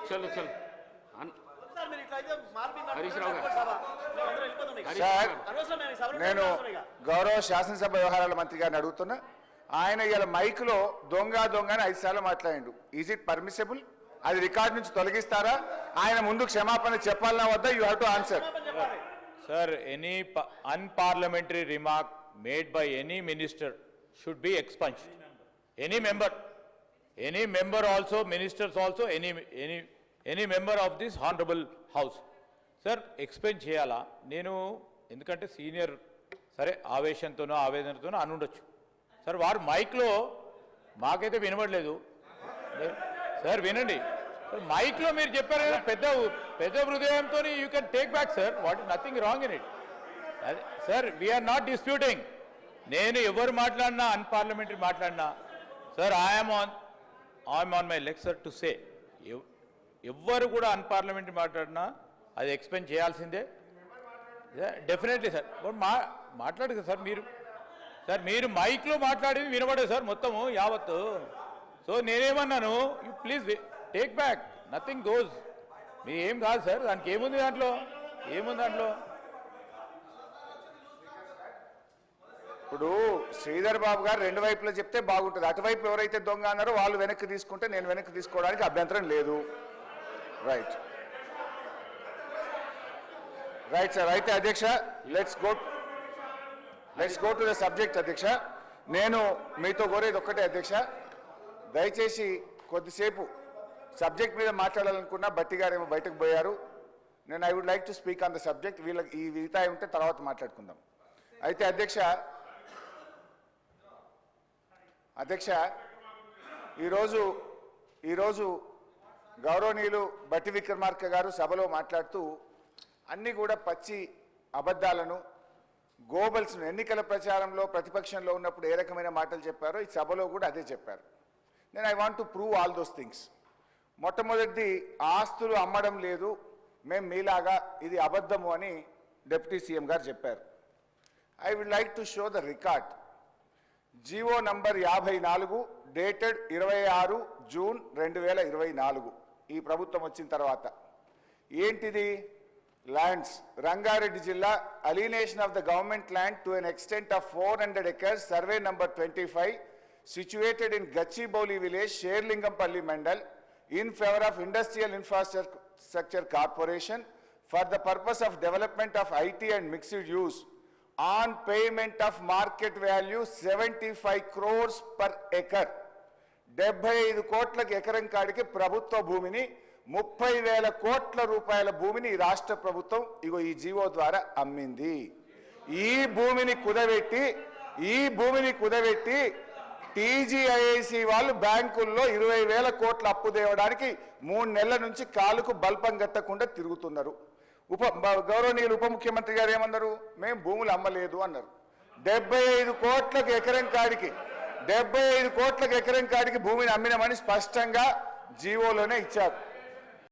చలో చలో హరీష్ రావు సార్, నేను గౌరవ శాసనసభ వ్యవహారాల మంత్రి గారిని అడుగుతున్నా. ఆయన ఇలా మైక్లో దొంగ అని 5 సార్లు మాట్లాడిండు. Is it permissible? అది రికార్డ్ నుంచి తొలగిస్తారా? ఆయన ముందు క్షమాపణ చెప్పాలన్నా వద్దా? You have to answer. Sir, any unparliamentary remark made by any minister should be expunged. Any member also, ministers also, any member of this honorable house. Sir, expunge cheyala. Nenu endukante senior sare aveshantono avedanatono anundొచ్చు. Sir, varu mic lo maakaithe vinabadledu. Sir, vinandi. Sir, mic lo meer chepparu kada pedda hృదయంతో you can take back, sir. What is nothing wrong in it. Sir, we are not disputing. నేను ఎవరు మాట్లాడినా unparliamentary మాట్లాడినా, sir I'm on my leg sir to say, ఎవ్వరు కూడా unparliamentary మాట్లాడినా అది explain చేయాల్సిందే. Definitely sir. మాట్లాడదు సార్ మీరు మైక్లో మాట్లాడేది వినబడదు సార్ మొత్తము యావత్తు. సో నేనేమన్నాను, you please take back, nothing goes. మీ ఏం కాదు సార్, దానికి ఏముంది దాంట్లో. ఇప్పుడు శ్రీధర్ బాబు గారు 2 వైపులో చెప్తే బాగుంటుంది. అటువైపు ఎవరైతే దొంగ అన్నారో వాళ్ళు వెనక్కి తీసుకుంటే నేను వెనక్కి తీసుకోవడానికి అభ్యంతరం లేదు. Right sir. అయితే అధ్యక్ష, let's go to the subject. అధ్యక్ష, నేను మీతో కోరేది ఒక్కటే అధ్యక్ష, దయచేసి కొద్దిసేపు సబ్జెక్ట్ మీద మాట్లాడాలనుకున్నా. బట్టి గారు ఏమో బయటకు పోయారు. నేను I would like to speak on the subject. వీళ్ళకి ఈ వితాయి ఉంటే తర్వాత మాట్లాడుకుందాం. అయితే అధ్యక్ష ఈరోజు గౌరవనీయులు బట్టి విక్రమార్క గారు సభలో మాట్లాడుతూ అన్నీ కూడా పచ్చి అబద్ధాలను, గోబల్స్ను, ఎన్నికల ప్రచారంలో ప్రతిపక్షంలో ఉన్నప్పుడు ఏ రకమైన మాటలు చెప్పారో ఈ సభలో కూడా అదే చెప్పారు. నేను I want to prove all those things. మొట్టమొదటిది, ఆస్తులు అమ్మడం లేదు, మేము మీలాగా, ఇది అబద్ధము అని డిప్యూటీ సీఎం గారు చెప్పారు. I would like to show the record. GO number 54 dated 26 June 2024 ఈ ప్రభుత్వం వచ్చిన తర్వాత. ఏంటిది? ల్యాండ్స్, రంగారెడ్డి జిల్లా, alienation of the government land to an extent of 400 acres, survey number 25, situated in Gachibowli village, Sherlingampalli Mandal, in favor of Industrial Infrastructure Corporation for the purpose of development of IT and mixed use on payment of market value 75 crores per acre. 75 కోట్లకు ఎకరం కాడికి ప్రభుత్వ భూమిని 30,000 కోట్ల రూపాయల భూమిని రాష్ట్ర ప్రభుత్వం ఇగో ఈ జీవో ద్వారా అమ్మింది. ఈ భూమిని కుదబెట్టి టీజీఐఐసి వాళ్ళు బ్యాంకుల్లో 20,000 కోట్ల అప్పు తేవడానికి 3 నెలల నుంచి కాలుకు బల్పం గట్టకుండా తిరుగుతున్నారు. గౌరవనీయులు ఉప ముఖ్యమంత్రి గారు ఏమన్నారు? మేము భూములు అమ్మలేదు అన్నారు. 75 కోట్లకు ఎకరం కాడికి భూమిని అమ్మినామని స్పష్టంగా జీవోలోనే ఇచ్చారు.